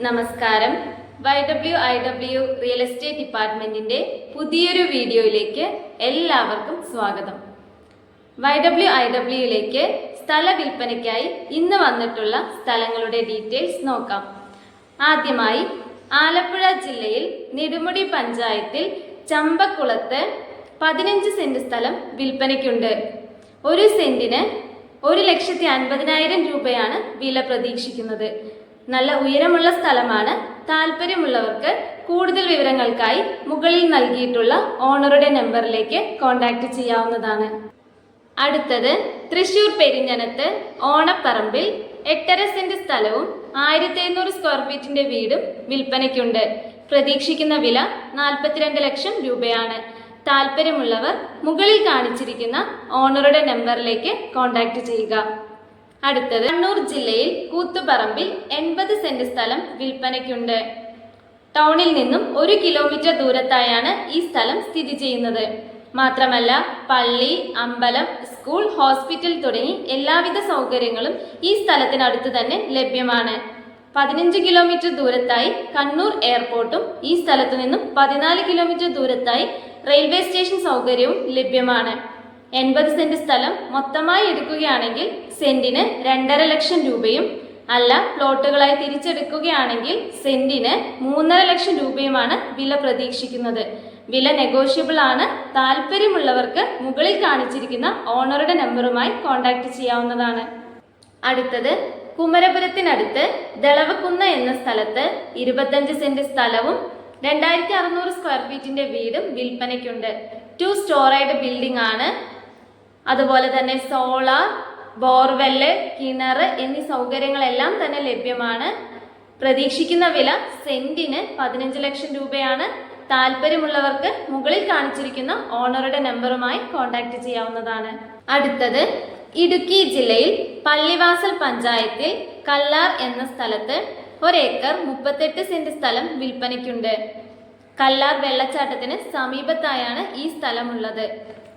നമസ്കാരം. YWIW real estate ഡിപ്പാർട്ട്മെന്റിന്റെ പുതിയൊരു വീഡിയോയിലേക്ക് എല്ലാവർക്കും സ്വാഗതം. YWIWയിലേക്ക് സ്ഥല വിൽപ്പനയ്ക്കായി ഇന്ന് വന്നിട്ടുള്ള സ്ഥലങ്ങളുടെ ഡീറ്റെയിൽസ് നോക്കാം. ആദ്യമായി ആലപ്പുഴ ജില്ലയിൽ നെടുമുടി പഞ്ചായത്തിൽ ചമ്പക്കുളത്ത് 15 സെന്റ് സ്ഥലം വിൽപ്പനയ്ക്കുണ്ട്. ഒരു സെന്റിന് 1,50,000 രൂപയാണ് വില പ്രതീക്ഷിക്കുന്നത്. നല്ല ഉയരമുള്ള സ്ഥലമാണ്. താല്പര്യമുള്ളവർക്ക് കൂടുതൽ വിവരങ്ങൾക്കായി മുകളിൽ നൽകിയിട്ടുള്ള ഓണറുടെ നമ്പറിലേക്ക് കോൺടാക്ട് ചെയ്യാവുന്നതാണ്. അടുത്തത് തൃശൂർ പെരിഞ്ഞനത്ത് ഓണപ്പറമ്പിൽ 8.5 സെന്റ് സ്ഥലവും 1,700 സ്ക്വയർ ഫീറ്റിന്റെ വീടും വിൽപ്പനയ്ക്കുണ്ട്. പ്രതീക്ഷിക്കുന്ന വില 42 ലക്ഷം രൂപയാണ്. താല്പര്യമുള്ളവർ മുകളിൽ കാണിച്ചിരിക്കുന്ന ഓണറുടെ നമ്പറിലേക്ക് കോൺടാക്ട് ചെയ്യുക. അടുത്തത് കണ്ണൂർ ജില്ലയിൽ കൂത്തുപറമ്പിൽ 80 സെന്റ് സ്ഥലം വിൽപ്പനയ്ക്കുണ്ട്. ടൗണിൽ നിന്നും 1 കിലോമീറ്റർ ദൂരത്തായാണ് ഈ സ്ഥലം സ്ഥിതി ചെയ്യുന്നത്. മാത്രമല്ല പള്ളി, അമ്പലം, സ്കൂൾ, ഹോസ്പിറ്റൽ തുടങ്ങി എല്ലാവിധ സൗകര്യങ്ങളും ഈ സ്ഥലത്തിനടുത്ത് തന്നെ ലഭ്യമാണ്. 15 കിലോമീറ്റർ ദൂരത്തായി കണ്ണൂർ എയർപോർട്ടും ഈ സ്ഥലത്തു നിന്നും 14 കിലോമീറ്റർ ദൂരത്തായി റെയിൽവേ സ്റ്റേഷൻ സൗകര്യവും ലഭ്യമാണ്. 80 സെന്റ് സ്ഥലം മൊത്തമായി എടുക്കുകയാണെങ്കിൽ സെന്റിന് 2.5 ലക്ഷം രൂപയും അല്ല പ്ലോട്ടുകളായി തിരിച്ചെടുക്കുകയാണെങ്കിൽ സെന്റിന് 3.5 ലക്ഷം രൂപയുമാണ് വില പ്രതീക്ഷിക്കുന്നത്. വില നെഗോഷ്യബിൾ ആണ്. താല്പര്യമുള്ളവർക്ക് മുകളിൽ കാണിച്ചിരിക്കുന്ന ഓണറുടെ നമ്പറുമായി കോൺടാക്ട് ചെയ്യാവുന്നതാണ്. അടുത്തത് കുമരപുരത്തിനടുത്ത് ദളവക്കുന്ന എന്ന സ്ഥലത്ത് 25 സെന്റ് സ്ഥലവും 2,600 സ്ക്വയർ ഫീറ്റിന്റെ വീടും വിൽപ്പനയ്ക്കുണ്ട്. 2 സ്റ്റോറേഡ് ബിൽഡിംഗ് ആണ്. അതുപോലെ തന്നെ സോളാർ, ബോർവെല്ല്, കിണർ എന്നീ സൗകര്യങ്ങളെല്ലാം തന്നെ ലഭ്യമാണ്. പ്രതീക്ഷിക്കുന്ന വില സെന്റിന് 15 ലക്ഷം രൂപയാണ്. താല്പര്യമുള്ളവർക്ക് മുകളിൽ കാണിച്ചിരിക്കുന്ന ഓണറുടെ നമ്പറുമായി കോൺടാക്ട് ചെയ്യാവുന്നതാണ്. അടുത്തത് ഇടുക്കി ജില്ലയിൽ പള്ളിവാസൽ പഞ്ചായത്തിൽ കല്ലാർ എന്ന സ്ഥലത്ത് 1 ഏക്കർ 38 സെന്റ് സ്ഥലം വിൽപ്പനയ്ക്കുണ്ട്. കല്ലാർ വെള്ളച്ചാട്ടത്തിന് സമീപത്തായാണ് ഈ സ്ഥലമുള്ളത്.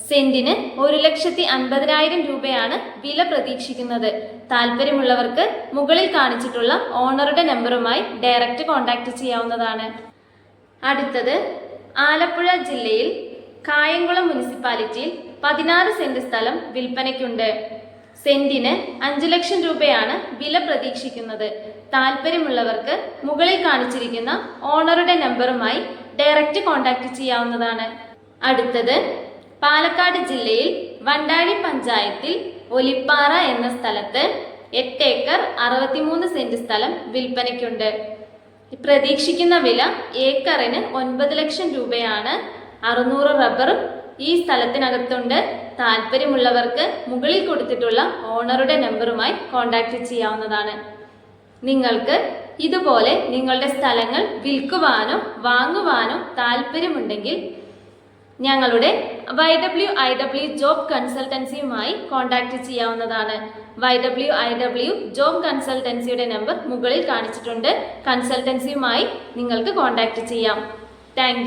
സെന്റിന് 1,50,000 രൂപയാണ് വില പ്രതീക്ഷിക്കുന്നത്. താല്പര്യമുള്ളവർക്ക് മുകളിൽ കാണിച്ചിട്ടുള്ള ഓണറുടെ നമ്പറുമായി ഡയറക്റ്റ് കോൺടാക്ട് ചെയ്യാവുന്നതാണ്. അടുത്തത് ആലപ്പുഴ ജില്ലയിൽ കായംകുളം മുനിസിപ്പാലിറ്റിയിൽ 16 സെന്റ് സ്ഥലം വിൽപ്പനയ്ക്കുണ്ട്. സെന്റിന് 5 ലക്ഷം രൂപയാണ് വില പ്രതീക്ഷിക്കുന്നത്. താല്പര്യമുള്ളവർക്ക് മുകളിൽ കാണിച്ചിരിക്കുന്ന ഓണറുടെ നമ്പറുമായി ഡയറക്റ്റ് കോൺടാക്ട് ചെയ്യാവുന്നതാണ്. അടുത്തത് പാലക്കാട് ജില്ലയിൽ വണ്ടാഴി പഞ്ചായത്തിൽ ഒലിപ്പാറ എന്ന സ്ഥലത്ത് 8 ഏക്കർ 63 സെന്റ് സ്ഥലം വിൽപ്പനയ്ക്കുണ്ട്. പ്രതീക്ഷിക്കുന്ന വില ഏക്കറിന് 9 ലക്ഷം രൂപയാണ്. 600 റബ്ബറും ഈ സ്ഥലത്തിനകത്തുണ്ട്. താല്പര്യമുള്ളവർക്ക് മുകളിൽ കൊടുത്തിട്ടുള്ള ഓണറുടെ നമ്പറുമായി കോൺടാക്ട് ചെയ്യാവുന്നതാണ്. നിങ്ങൾക്ക് ഇതുപോലെ നിങ്ങളുടെ സ്ഥലങ്ങൾ വിൽക്കുവാനോ വാങ്ങുവാനോ താല്പര്യമുണ്ടെങ്കിൽ ഞങ്ങളുടെ YWIW ജോബ് കൺസൾട്ടൻസിയുമായി കോൺടാക്ട് ചെയ്യാവുന്നതാണ്. YWIW ജോബ് കൺസൾട്ടൻസിയുടെ നമ്പർ മുകളിൽ കാണിച്ചിട്ടുണ്ട്. കൺസൾട്ടൻസിയുമായി നിങ്ങൾക്ക് കോൺടാക്ട് ചെയ്യാം. താങ്ക്